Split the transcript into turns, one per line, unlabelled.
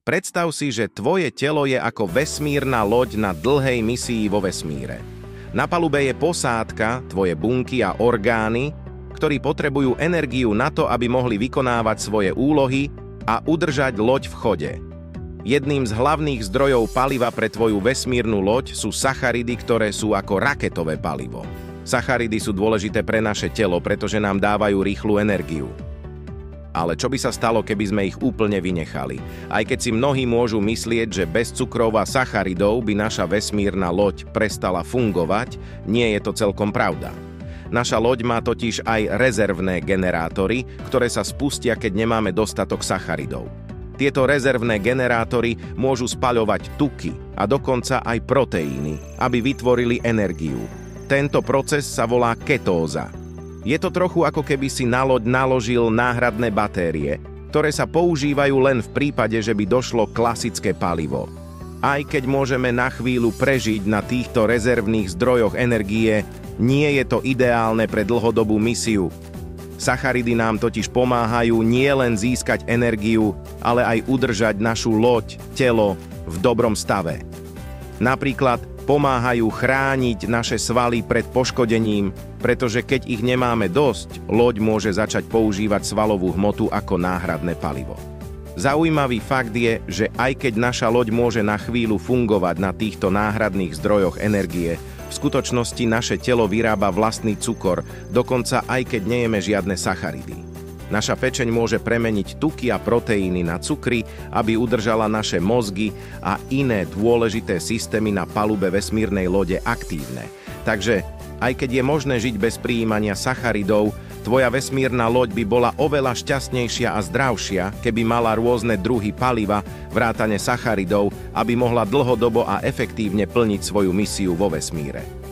Predstav si, že tvoje telo je ako vesmírna loď na dlhej misii vo vesmíre. Na palube je posádka, tvoje bunky a orgány, ktorí potrebujú energiu na to, aby mohli vykonávať svoje úlohy a udržať loď v chode. Jedným z hlavných zdrojov paliva pre tvoju vesmírnu loď sú sacharidy, ktoré sú ako raketové palivo. Sacharidy sú dôležité pre naše telo, pretože nám dávajú rýchlu energiu. Ale čo by sa stalo, keby sme ich úplne vynechali? Aj keď si mnohí môžu myslieť, že bez cukrov a sacharidov by naša vesmírna loď prestala fungovať, nie je to celkom pravda. Naša loď má totiž aj rezervné generátory, ktoré sa spustia, keď nemáme dostatok sacharidov. Tieto rezervné generátory môžu spaľovať tuky a dokonca aj proteíny, aby vytvorili energiu. Tento proces sa volá ketóza. Je to trochu ako keby si na loď naložil náhradné batérie, ktoré sa používajú len v prípade, že by došlo klasické palivo. Aj keď môžeme na chvíľu prežiť na týchto rezervných zdrojoch energie, nie je to ideálne pre dlhodobú misiu. Sacharidy nám totiž pomáhajú nielen získať energiu, ale aj udržať našu loď, telo v dobrom stave. Napríklad pomáhajú chrániť naše svaly pred poškodením, pretože keď ich nemáme dosť, loď môže začať používať svalovú hmotu ako náhradné palivo. Zaujímavý fakt je, že aj keď naša loď môže na chvíľu fungovať na týchto náhradných zdrojoch energie, v skutočnosti naše telo vyrába vlastný cukor, dokonca aj keď nejeme žiadne sacharidy. Naša pečeň môže premeniť tuky a proteíny na cukry, aby udržala naše mozgy a iné dôležité systémy na palube vesmírnej lode aktívne. Takže, aj keď je možné žiť bez prijímania sacharidov, tvoja vesmírna loď by bola oveľa šťastnejšia a zdravšia, keby mala rôzne druhy paliva, vrátane sacharidov, aby mohla dlhodobo a efektívne plniť svoju misiu vo vesmíre.